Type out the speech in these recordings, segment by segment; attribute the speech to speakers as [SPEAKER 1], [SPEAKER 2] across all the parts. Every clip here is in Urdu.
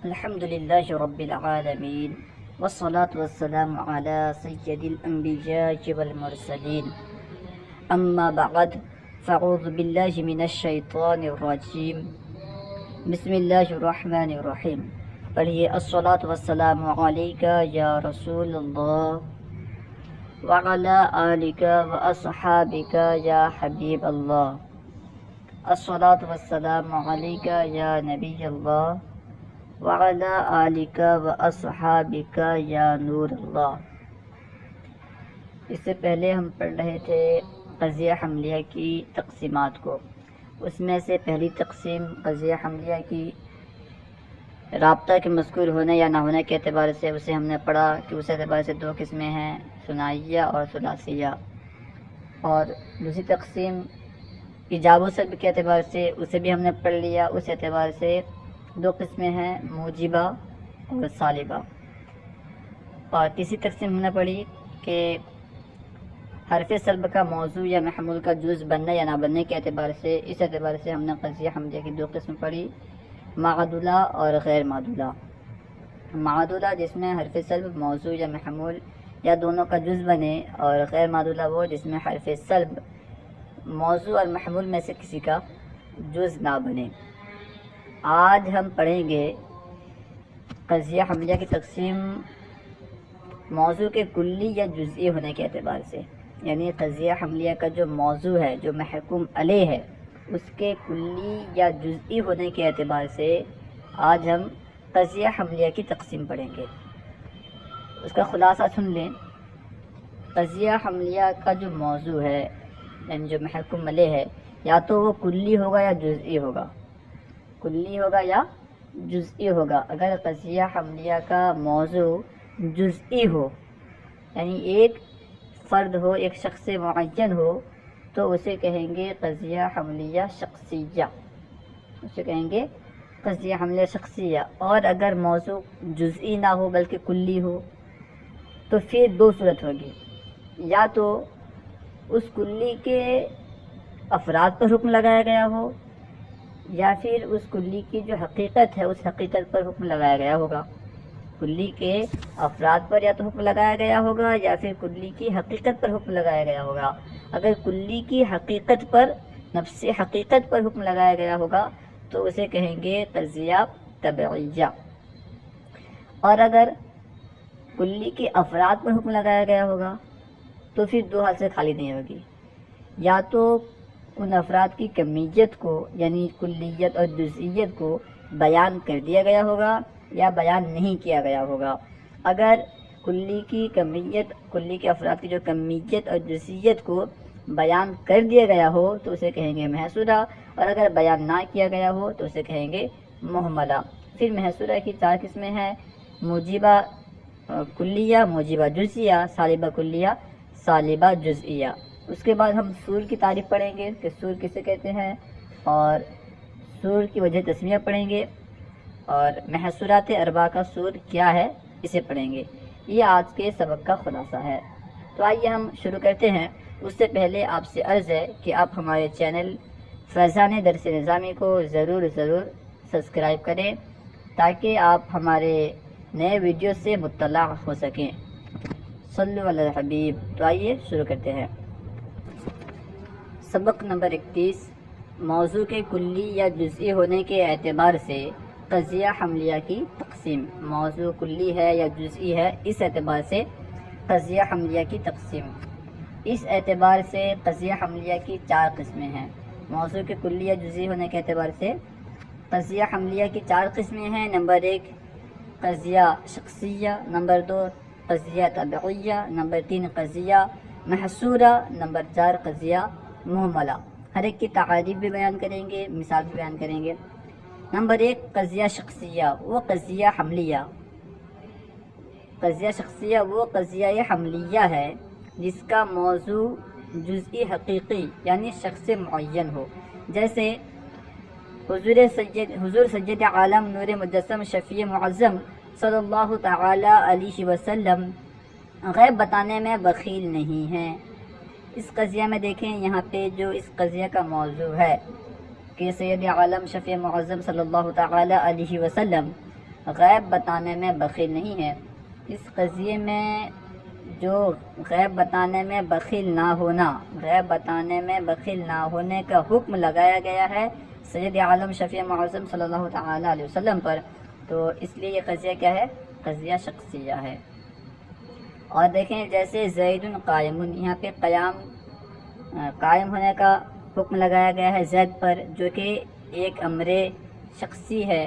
[SPEAKER 1] الحمد لله رب العالمين والصلاة والسلام على سيد الأنبياء والمرسلين أما بعد فأعوذ بالله من الشيطان الرجيم بسم الله الرحمن الرحیم پڑھیے الصلاة والسلام علیک یا رسول اللہ وعلى آلک واصحابک یا حبیب اللہ الصلاة والسلام علیک یا نبی اللہ وعلى آلک واصحابک یا نور اللہ۔ اس سے پہلے ہم پڑھ رہے تھے قضیہ حملیہ کی تقسیمات کو۔ اس میں سے پہلی تقسیم قضیہ حملیہ کی رابطہ کے مذکور ہونے یا نہ ہونے کے اعتبار سے اسے ہم نے پڑھا کہ اس اعتبار سے دو قسمیں ہیں، ثنائیہ اور ثلاثیہ۔ اور دوسری تقسیم ایجاب و سلب کے اعتبار سے اسے بھی ہم نے پڑھ لیا، اس اعتبار سے دو قسمیں ہیں، موجبہ اور سالبہ۔ اور تیسری تقسیم ہم نے پڑھی کہ حرف سلب کا موضوع یا محمول کا جز بننے یا نہ بننے کے اعتبار سے، اس اعتبار سے ہم نے قضیہ حملیہ کی دو قسم پڑھی، معدولہ اور غیر معدولہ۔ معدولہ جس میں حرف سلب موضوع یا محمول یا دونوں کا جز بنے، اور غیر معدولہ وہ جس میں حرف سلب موضوع اور محمول میں سے کسی کا جز نہ بنے۔ آج ہم پڑھیں گے قضیہ حملیہ کی تقسیم موضوع کے کلی یا جزئی ہونے کے اعتبار سے، یعنی قضیہ حملیہ کا جو موضوع ہے، جو محکوم علیہ ہے، اس کے کلی یا جزئی ہونے کے اعتبار سے آج ہم قضیہ حملیہ کی تقسیم پڑھیں گے۔ اس کا خلاصہ سن لیں۔ قضیہ حملیہ کا جو موضوع ہے، یعنی جو محکوم علیہ ہے، یا تو وہ کلی ہوگا یا جزئی ہوگا، کلی ہوگا یا جزئی ہوگا۔ اگر قضیہ حملیہ کا موضوع جزئی ہو، یعنی ایک فرد ہو، ایک شخص معین ہو، تو اسے کہیں گے قضیہ حملیہ شخصیہ، اسے کہیں گے قضیہ حملیہ شخصیہ۔ اور اگر موضوع جزئی نہ ہو بلکہ کلی ہو تو پھر دو صورت ہوگی، یا تو اس کلی کے افراد پر حکم لگایا گیا ہو، یا پھر اس کلی کی جو حقیقت ہے اس حقیقت پر حکم لگایا گیا ہوگا۔ کلی کے افراد پر یا تو حکم لگایا گیا ہوگا یا پھر کلی کی حقیقت پر حکم لگایا گیا ہوگا۔ اگر کلی کی حقیقت پر، نفس حقیقت پر حکم لگایا گیا ہوگا تو اسے کہیں گے قضیہ تبعیہ۔ اور اگر کلی کے افراد پر حکم لگایا گیا ہوگا تو پھر دو حال سے خالی نہیں ہوگی، یا تو ان افراد کی کمیت کو یعنی کلیت اور جزئیت کو بیان کر دیا گیا ہوگا یا بیان نہیں کیا گیا ہوگا۔ اگر کلی کی کمیت، کلی کے افراد کی جو کمیت اور جزئیت کو بیان کر دیا گیا ہو تو اسے کہیں گے محصورہ، اور اگر بیان نہ کیا گیا ہو تو اسے کہیں گے مہملہ۔ پھر محصورہ کی چار قسمیں ہیں، موجبہ کلیہ، موجبہ جزئیہ، سالبہ کلیہ، سالبہ جزئیہ۔ اس کے بعد ہم سور کی تعریف پڑھیں گے کہ سور کسے کہتے ہیں، اور سور کی وجہ تسمیہ پڑھیں گے، اور محصورات اربعہ کا سور کیا ہے اسے پڑھیں گے۔ یہ آج کے سبق کا خلاصہ ہے۔ تو آئیے ہم شروع کرتے ہیں۔ اس سے پہلے آپ سے عرض ہے کہ آپ ہمارے چینل فیضان درس نظامی کو ضرور سبسکرائب کریں تاکہ آپ ہمارے نئے ویڈیو سے مطلع ہو سکیں۔ صلو علی الحبیب۔ تو آئیے شروع کرتے ہیں۔ سبق نمبر 31، موضوع کے کلی یا جزئی ہونے کے اعتبار سے قضیہ حملیہ کی تقسیم۔ موضوع کلی ہے یا جزئی ہے، اس اعتبار سے قضیہ حملیہ کی تقسیم۔ اس اعتبار سے قضیہ حملیہ کی چار قسمیں ہیں۔ موضوع کے کلی یا جزئی ہونے کے اعتبار سے قضیہ حملیہ کی چار قسمیں ہیں۔ نمبر 1 قضیہ شخصیہ، نمبر 2 قضیہ تبعیہ، نمبر 3 قضیہ محصورہ، نمبر 4 قضیہ مہملہ۔ ہر ایک کی تعریف بھی بیان کریں گے، مثال بھی بیان کریں گے۔ نمبر 1 قضیہ شخصیہ، وہ قضیہ حملیہ۔ قضیہ شخصیہ وہ قضیہ حملیہ ہے جس کا موضوع جزئی حقیقی یعنی شخص معین ہو، جیسے حضور سید عالم نور مجسم شفیع معظم صلی اللہ تعالی علیہ وسلم غیب بتانے میں بخیل نہیں ہیں۔ اس قضیہ میں دیکھیں یہاں پہ جو اس قضیہ کا موضوع ہے کہ سید عالم شفیع معظم صلی اللہ تعالی علیہ وسلم غیب بتانے میں بخیل نہیں ہے۔ اس قضیے میں جو غیب بتانے میں بخیل نہ ہونا، غیب بتانے میں بخیل نہ ہونے کا حکم لگایا گیا ہے سید عالم شفیع معظم صلی اللہ تعالیٰ علیہ وسلم پر، تو اس لیے یہ قضیہ کیا ہے؟ قضیہ شخصیہ ہے۔ اور دیکھیں جیسے زید قائم، یہاں پہ قائم ہونے کا حکم لگایا گیا ہے زید پر، جو کہ ایک امر شخصی ہے،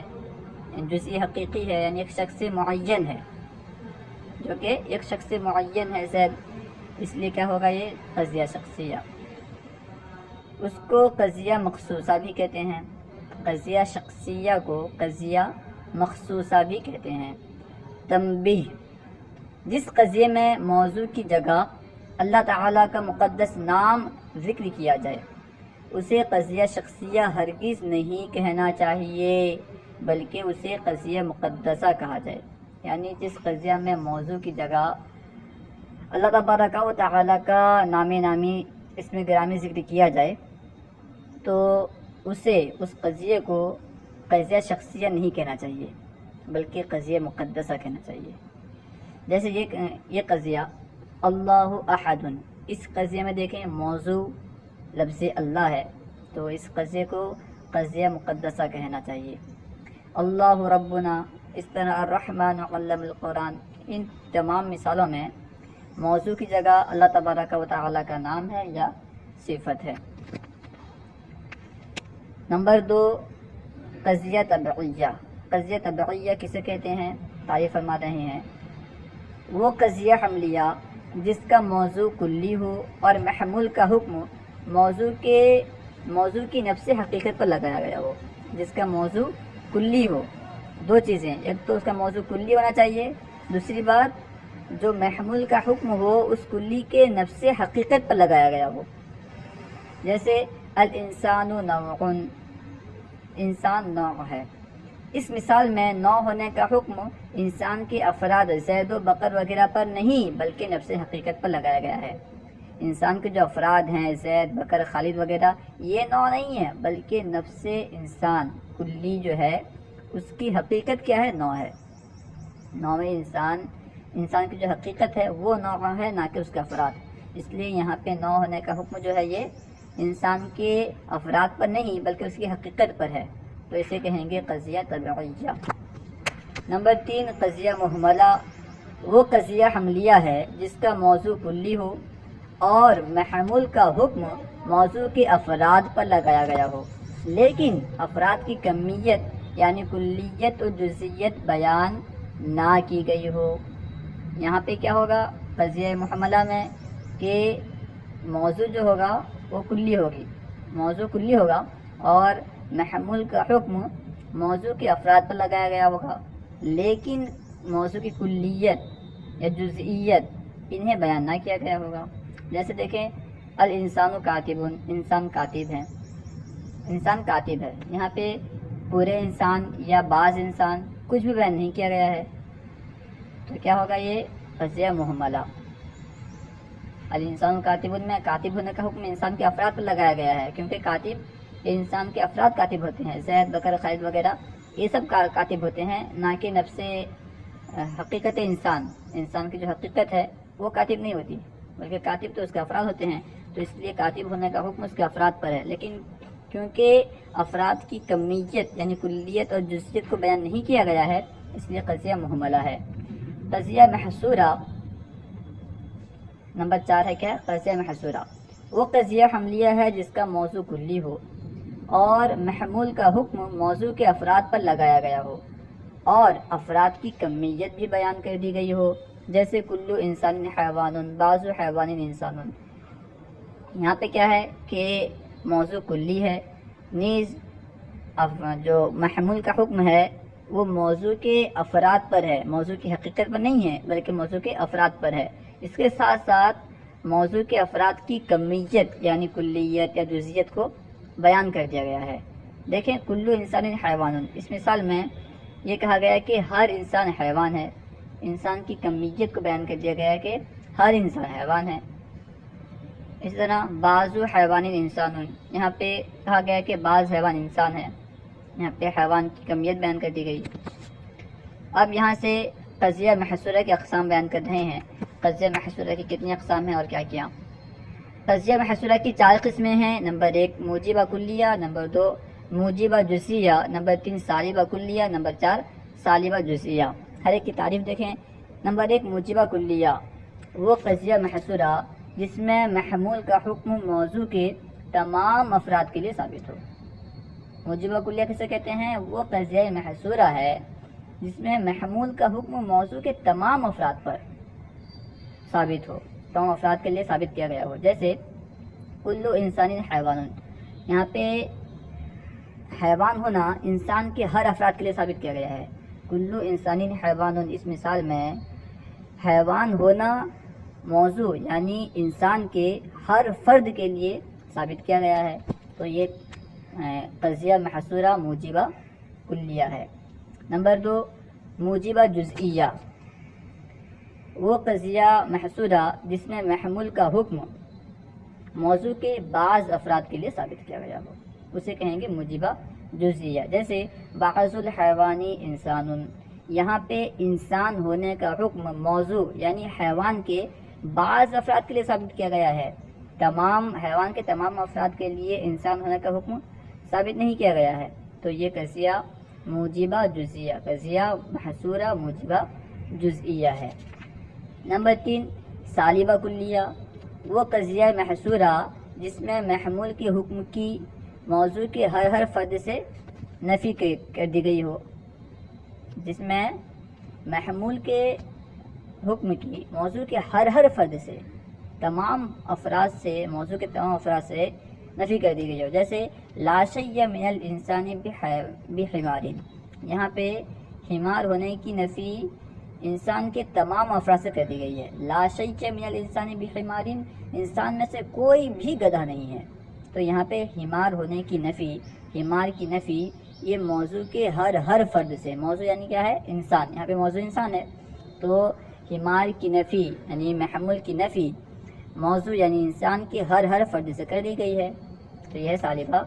[SPEAKER 1] جزئی حقیقی ہے، یعنی ایک شخص معین ہے، جو کہ ایک شخص معین ہے زید، اس لیے کیا ہوگا؟ یہ قضیہ شخصیہ۔ اس کو قضیہ مخصوصہ بھی کہتے ہیں، قضیہ شخصیہ کو قضیہ مخصوصہ بھی کہتے ہیں۔ تنبیہ: جس قضیے میں موضوع کی جگہ اللہ تعالیٰ کا مقدس نام ذکر کیا جائے اسے قضیہ شخصیہ ہرگز نہیں کہنا چاہیے، بلکہ اسے قضیہ مقدسہ کہا جائے۔ یعنی جس قضیہ میں موضوع کی جگہ اللہ تبارک و تعالیٰ کا نامی اسم گرامی ذکر کیا جائے تو اس قضیے کو قضیہ شخصیہ نہیں کہنا چاہیے، بلکہ قضیہ مقدسہ کہنا چاہیے۔ جیسے یہ قضیہ اللہ احد، اس قضیے میں دیکھیں موضوع لفظ اللہ ہے، تو اس قضیے کو قضیہ مقدسہ کہنا چاہیے۔ اللہ ربنا، اس طرح الرحمن علم القرآن، ان تمام مثالوں میں موضوع کی جگہ اللہ تبارک و تعالیٰ کا نام ہے یا صفت ہے۔ نمبر 2، قضیہ طبعیہ۔ قضیہ طبعیہ کسے کہتے ہیں؟ تعریف فرما رہے ہیں، وہ قضیہ حملیہ جس کا موضوع کلی ہو اور محمول کا حکم موضوع کی نفس حقیقت پر لگایا گیا ہو۔ جس کا موضوع کلی ہو، دو چیزیں، ایک تو اس کا موضوع کلی ہونا چاہیے، دوسری بات جو محمول کا حکم ہو اس کلی کے نفس حقیقت پر لگایا گیا ہو۔ جیسے الانسان نوع، انسان نوع ہے، اس مثال میں نوع ہونے کا حکم انسان کے افراد زید و بکر وغیرہ پر نہیں بلکہ نفس حقیقت پر لگایا گیا ہے۔ انسان کے جو افراد ہیں زید، بکر، خالد وغیرہ، یہ نوع نہیں ہے بلکہ نفس انسان کلی جو ہے اس کی حقیقت کیا ہے؟ نوع ہے۔ نوع انسان کی جو حقیقت ہے وہ نوع ہے، نہ کہ اس کے افراد۔ اس لیے یہاں پہ نوع ہونے کا حکم جو ہے یہ انسان کے افراد پر نہیں بلکہ اس کی حقیقت پر ہے، تو اسے کہیں گے قضیہ طبعیہ۔ نمبر 3، قضیہ محملہ۔ وہ قضیہ حملیہ ہے جس کا موضوع کلی ہو اور محمول کا حکم موضوع کے افراد پر لگایا گیا ہو، لیکن افراد کی کمیت یعنی کلیت و جزئیت بیان نہ کی گئی ہو۔ یہاں پہ کیا ہوگا قضیہ محملہ میں کہ موضوع جو ہوگا وہ کلی ہوگی، موضوع کلی ہوگا اور محمول کا حکم موضوع کے افراد پر لگایا گیا ہوگا، لیکن موضوع کی کلیت یا جزئیت انہیں بیان نہ کیا گیا ہوگا۔ جیسے دیکھیں الانسان کاتب، انسان کاتب ہے، انسان کاتب ہے، یہاں پہ پورے انسان یا بعض انسان کچھ بھی بیان نہیں کیا گیا ہے، تو کیا ہوگا؟ یہ قضیہ محملہ۔ الانسان کاتب میں کاتب ہونے کا حکم انسان کے افراد پر لگایا گیا ہے، کیونکہ کاتب انسان کے افراد کاتب ہوتے ہیں، زید، بکر، خالد وغیرہ یہ سب کاتب ہوتے ہیں، نہ کہ نفس حقیقت انسان کی جو حقیقت ہے وہ کاتب نہیں ہوتی، بلکہ کاتب تو اس کے افراد ہوتے ہیں، تو اس لیے کاتب ہونے کا حکم اس کے افراد پر ہے، لیکن کیونکہ افراد کی کمیت یعنی کلیت اور جزئیت کو بیان نہیں کیا گیا ہے اس لیے قضیہ محملہ ہے۔ قضیہ محصورہ نمبر 4 ہے کیا؟ قضیہ محصورہ۔ وہ قضیہ حملیہ ہے جس کا موضوع کلی ہو اور محمول کا حکم موضوع کے افراد پر لگایا گیا ہو اور افراد کی کمیت بھی بیان کر دی گئی ہو، جیسے کلو انسان حیوان، بعض حیوان انسان۔ یہاں پہ کیا ہے کہ موضوع کلی ہے، نیز جو محمول کا حکم ہے وہ موضوع کے افراد پر ہے، موضوع کی حقیقت پر نہیں ہے بلکہ موضوع کے افراد پر ہے۔ اس کے ساتھ ساتھ موضوع کے افراد کی کمیت یعنی کلیت یا جزئیت کو بیان کر دیا گیا ہے۔ دیکھیں کلو انسان حیوان، اس مثال میں یہ کہا گیا ہے کہ ہر انسان حیوان ہے، انسان کی کمیت کو بیان کر دیا گیا ہے کہ ہر انسان حیوان ہے۔ اس طرح بعض حیوان انسان، یہاں پہ کہا گیا ہے کہ بعض حیوان انسان ہے، یہاں پہ حیوان کی کمیت بیان کر دی گئی۔ اب یہاں سے قضیہ محصورہ کے اقسام بیان کر رہے ہیں. قضیہ محصورہ کی کتنی اقسام ہیں اور کیا کیا؟ قضیہ محصورہ کی 4 قسمیں ہیں. نمبر 1 موجبہ کلیہ، نمبر 2 موجبہ جزئیہ، نمبر 3 سالبہ کلیہ، نمبر 4 سالبہ جزئیہ. ہر ایک کی تعریف دیکھیں. نمبر 1 موجبہ کلیہ، وہ قضیہ محصورہ جس میں محمول کا حکم موضوع کے تمام افراد کے لیے ثابت ہو. موجبہ کلیہ کسے کہتے ہیں؟ وہ قضیہ محصورہ ہے جس میں محمول کا حکم موضوع کے تمام افراد پر ثابت ہو، تمام افراد کے لیے ثابت کیا گیا ہو. جیسے کلو انسانی حیوان، یہاں پہ حیوان ہونا انسان کے ہر افراد کے لیے ثابت کیا گیا ہے. کلو انسانی حیوان، اس مثال میں حیوان ہونا موضوع یعنی انسان کے ہر فرد کے لیے ثابت کیا گیا ہے. تو یہ قضیہ محصورہ موجبہ کلیہ ہے. نمبر 2 موجبہ جزئیہ، وہ قضیہ محصورہ جس میں محمول کا حکم موضوع کے بعض افراد کے لیے ثابت کیا گیا ہو، اسے کہیں گے موجبہ جزئیہ. جیسے بعض الحیوانی انسان، یہاں پہ انسان ہونے کا حکم موضوع یعنی حیوان کے بعض افراد کے لیے ثابت کیا گیا ہے. حیوان کے تمام افراد کے لیے انسان ہونے کا حکم ثابت نہیں کیا گیا ہے. تو یہ قضیہ موجبہ جزئیہ، قضیہ محصورہ موجبہ جزئیہ ہے. نمبر 3 سالبہ کلیہ، وہ قضیہ محصورہ جس میں محمول کے حکم کی موضوع کے ہر فرد سے نفی کر دی گئی ہو. جس میں محمول کے حکم کی موضوع کے ہر فرد سے تمام افراد سے موضوع کے تمام افراد سے نفی کر دی گئی ہو. جیسے لا شیء من الانسان بحمار، یہاں پہ حمار ہونے کی نفی انسان کے تمام افراد سے کر دی گئی ہے. لا شیء من الانسان بحمار، انسان میں سے کوئی بھی گدھا نہیں ہے. تو یہاں پہ حمار ہونے کی نفی، حمار کی نفی یہ موضوع کے ہر فرد سے، موضوع یعنی کیا ہے؟ انسان، یہاں پہ موضوع انسان ہے. تو حمار کی نفی یعنی محمول کی نفی موضوع یعنی انسان کے ہر فرد سے کر دی گئی ہے. تو یہ سالبہ،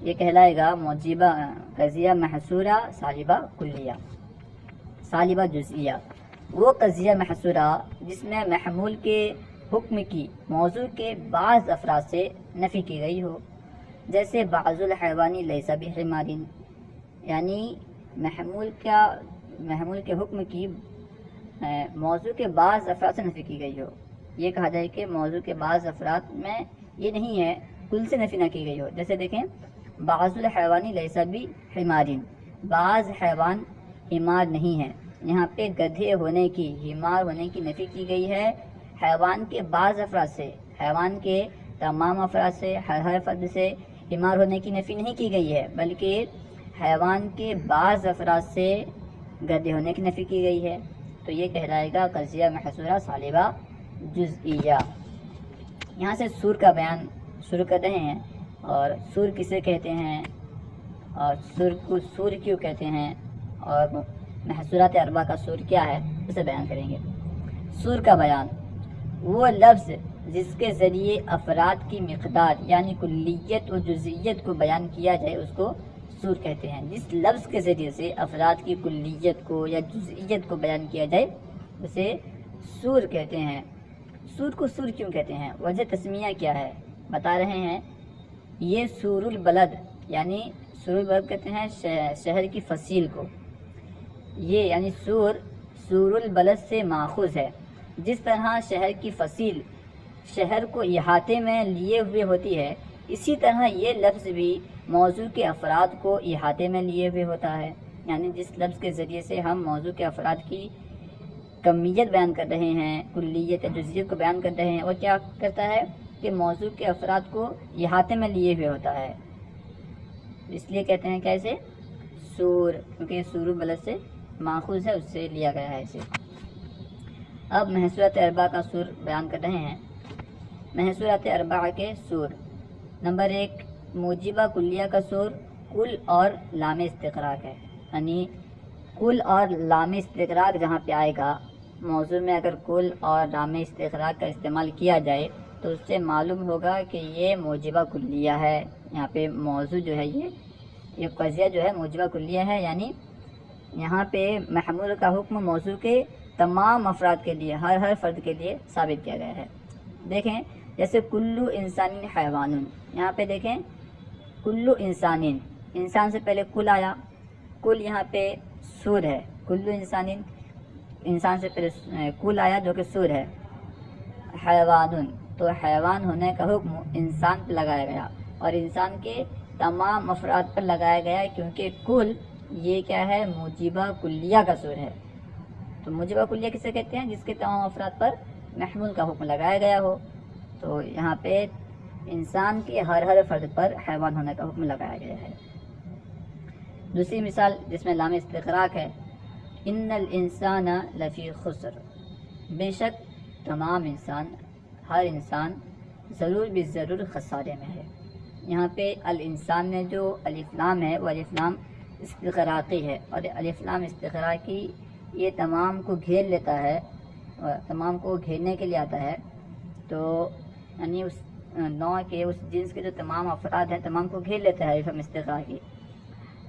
[SPEAKER 1] یہ کہلائے گا موجبہ قضیہ محصورہ سالبہ کلیہ. سالبہ جزئیہ، وہ قضیہ محصورہ جس میں محمول کے حکم کی موضوع کے بعض افراد سے نفی کی گئی ہو. جیسے بعض الحیوانی لیس بحمار، یعنی محمول کے حکم کی موضوع کے بعض افراد سے نفی کی گئی ہو. یہ کہا جائے کہ موضوع کے بعض افراد میں یہ نہیں ہے، کل سے نفی نہ کی گئی ہو. جیسے دیکھیں بعض الحیوانی لیس بحمار، بعض حیوان حمار نہیں ہے. یہاں پہ گدھے ہونے کی، حمار ہونے کی نفی کی گئی ہے حیوان کے بعض افراد سے، حیوان کے تمام افراد سے، ہر فرد سے حمار ہونے کی نفی نہیں کی گئی ہے، بلکہ حیوان کے بعض افراد سے گدھے ہونے کی نفی کی گئی ہے. تو یہ کہلائے گا قضیہ محصورہ سالبہ جزئیہ. یہاں سے سور کا بیان شروع کر رہے ہیں، اور سور کسے کہتے ہیں اور سور کو سور کیوں کہتے ہیں اور محصورات اربع کا سور کیا ہے، اسے بیان کریں گے. سور کا بیان، وہ لفظ جس کے ذریعے افراد کی مقدار یعنی کلیت و جزئیت کو بیان کیا جائے اس کو سور کہتے ہیں. جس لفظ کے ذریعے سے افراد کی کلیت کو یا جزئیت کو بیان کیا جائے اسے سور کہتے ہیں. سور کو سور کیوں کہتے ہیں، وجہ تسمیہ کیا ہے، بتا رہے ہیں. یہ سور البلد، یعنی سور البلد کہتے ہیں شہر کی فصیل کو. یہ یعنی سور البلد سے ماخوذ ہے. جس طرح شہر کی فصیل شہر کو احاطے میں لیے ہوئے ہوتی ہے، اسی طرح یہ لفظ بھی موضوع کے افراد کو احاطے میں لیے ہوئے ہوتا ہے. یعنی جس لفظ کے ذریعے سے ہم موضوع کے افراد کی کمیت بیان کر رہے ہیں، کلیت یا جزئیت کو بیان کر رہے ہیں، وہ کیا کرتا ہے کہ موضوع کے افراد کو احاطے میں لیے ہوئے ہوتا ہے. اس لیے کہتے ہیں کیسے سور، کیونکہ یہ سور البلد سے ماخوذ ہے، اس سے لیا گیا ہے اسے. اب محصورات اربع کا سور بیان کر رہے ہیں. محصورات اربع کے سور. نمبر 1 موجبہ کلیہ کا سور کل اور لام استقراق ہے. یعنی کل اور لام استقراق جہاں پہ آئے گا، موضوع میں اگر کل اور لام استقراق کا استعمال کیا جائے تو اس سے معلوم ہوگا کہ یہ موجبہ کلیہ ہے. یہاں پہ موضوع جو ہے یہ قضیہ جو ہے موجبہ کلیہ ہے، یعنی یہاں پہ محمول کا حکم موضوع کے تمام افراد کے لیے، ہر فرد کے لیے ثابت کیا گیا ہے۔ دیکھیں جیسے کلو انسان حیوان، یہاں پہ دیکھیں کلو انسان، انسان سے پہلے کل آیا، کل یہاں پہ سور ہے، کلو انسان، انسان سے پہلے کل آیا جو کہ سور ہے، حیوان، تو حیوان ہونے کا حکم انسان پہ لگایا گیا اور انسان کے تمام افراد پر لگایا گیا کیونکہ کل یہ کیا ہے، موجبہ کلیہ کا سور ہے۔ تو موجبہ کلیہ کسے کہتے ہیں؟ جس کے تمام افراد پر محمول کا حکم لگایا گیا ہو۔ تو یہاں پہ انسان کے ہر فرد پر حیوان ہونے کا حکم لگایا گیا ہے۔ دوسری مثال جس میں لام استغراق ہے، ان الانسان لفی خسر، بے شک تمام انسان، ہر انسان ضرور بالضرور خسارے میں ہے۔ یہاں پہ الانسان میں جو الف لام ہے وہ الف لام استغراقی ہے، اور الف لام استغراقی یہ تمام کو گھیر لیتا ہے، تمام کو گھیرنے کے لیے آتا ہے، تو یعنی اس نوع کے، اس جنس کے جو تمام افراد ہیں تمام کو گھیر لیتا ہے الف لام استغراقی۔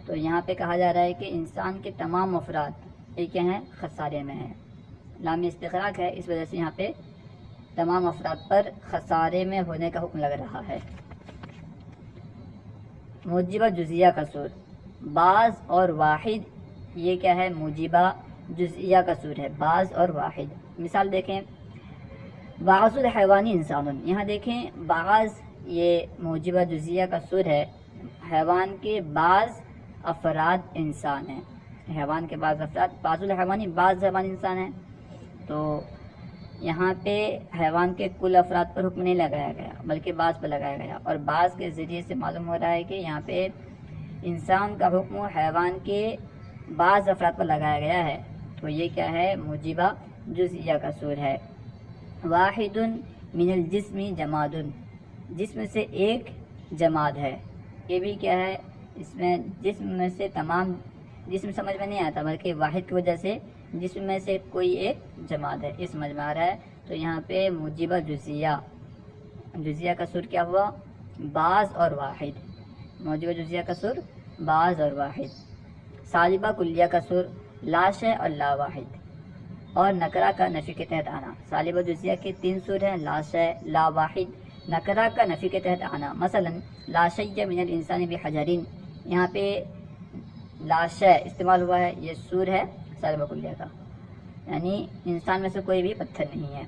[SPEAKER 1] تو یہاں پہ کہا جا رہا ہے کہ انسان کے تمام افراد یہ کیا ہیں، خسارے میں ہیں۔ لام استغراق ہے، اس وجہ سے یہاں پہ تمام افراد پر خسارے میں ہونے کا حکم لگ رہا ہے۔ موجبہ جزیہ قصور، بعض اور واحد، یہ کیا ہے، موجبہ جزیہ قصور ہے، بعض اور واحد۔ مثال دیکھیں بعض الحیوانی انسان، یہاں دیکھیں بعض یہ موجبہ جزیہ قصور ہے، حیوان کے بعض افراد انسان ہیں، حیوان کے بعض افراد، بعض الحیوانی بعض حیوان انسان ہیں، تو یہاں پہ حیوان کے کل افراد پر حکم نہیں لگایا گیا بلکہ بعض پر لگایا گیا، اور بعض کے ذریعے سے معلوم ہو رہا ہے کہ یہاں پہ انسان کا حکم حیوان کے بعض افراد پر لگایا گیا ہے، تو یہ کیا ہے، موجبہ جزیہ قصور ہے۔ واحد من الجسم جماد، جسم سے ایک جماد ہے، یہ بھی کیا ہے، اس میں جسم میں سے تمام، جسم سمجھ میں نہیں آتا بلکہ واحد کی وجہ سے جسم میں سے کوئی ایک جماد ہے یہ سمجھ میں آ رہا ہے۔ تو یہاں پہ موجبہ جزیہ قصور کیا ہوا، بعض اور واحد، موجبہ جزیہ قصور بعض اور واحد۔ سالبہ کلیہ قصور، لا شیء اور لا واحد، اور نکرہ کا نفی کے تحت آنا۔ سالبہ جزیہ کے 3 صور ہیں، لا شیء، لا واحد، نکرہ کا نفی کے تحت آنا۔ مثلا لا شیء من الانسان بحجرین، یہاں پہ لا شیء استعمال ہوا ہے، یہ سور ہے سالبہ کلیہ کا، یعنی انسان میں سے کوئی بھی پتھر نہیں ہے۔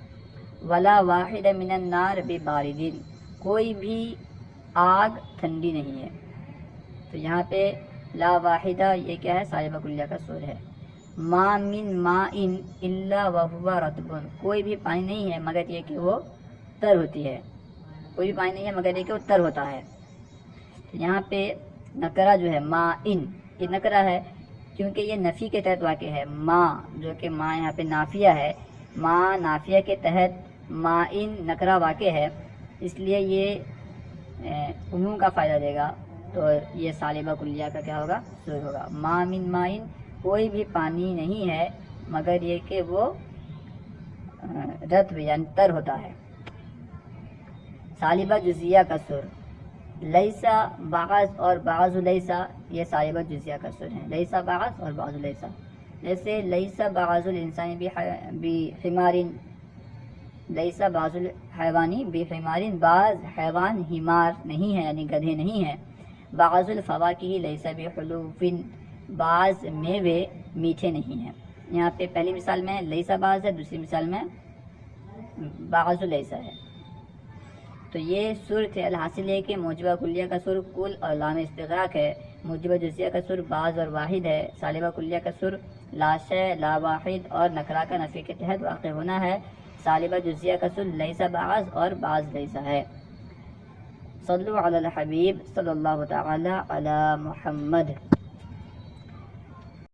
[SPEAKER 1] ولا واحد من النار بباردین، کوئی بھی آگ ٹھنڈی نہیں ہے، تو یہاں پہ لا واحدہ یہ کیا ہے، سالبہ کلیہ کا سور ہے۔ ما من ماء الا وهو رطب، کوئی بھی پانی نہیں ہے مگر یہ کہ وہ تر ہوتی ہے، کوئی بھی پانی نہیں ہے مگر یہ کہ وہ تر ہوتا ہے۔ تو یہاں پہ نکرہ جو ہے ما ان، یہ نکرہ ہے کیونکہ یہ نفی کے تحت واقع ہے، ما جو کہ ما یہاں پہ نافیہ ہے، ما نافیہ کے تحت ما ان نکرہ واقع ہے، اس لیے یہ عموم کا فائدہ دے گا، تو یہ سالبہ کلیہ کا کیا ہوگا، سور ہوگا۔ ما من ماء، کوئی بھی پانی نہیں ہے مگر یہ کہ وہ رطب یعنی تر ہوتا ہے۔ سالبہ جزیہ کا سور، لیسا بعض اور بعض لیسا، یہ سالبہ جزیہ کا سور ہے، لیسا بعض اور بعض لیسا۔ جیسے لیسا بعض الانسان بحمار، لیسا بعض الحیوانی بحمار، بعض حیوان حمار نہیں ہے یعنی گدھے نہیں ہیں۔ بعض الفواکہ لیسا بحلو، بعض میوے میٹھے نہیں ہیں۔ یہاں پہ پہلی مثال میں لیسا بعض ہے، دوسری مثال میں بعض لیسا ہے۔ تو یہ صورت الحاصل ہے کہ موجبہ کلیہ کا سور کل اور لام استغراق ہے، موجبہ جزیہ کا سور بعض اور واحد ہے، سالبہ کلیہ کا سور لا شیء، لا واحد اور نکرہ کا نفی کے تحت واقع ہونا ہے، سالبہ جزیہ کا سور لیسا بعض اور بعض لیسا ہے۔ صلو علی الحبیب صلی اللہ تعالی علی محمد۔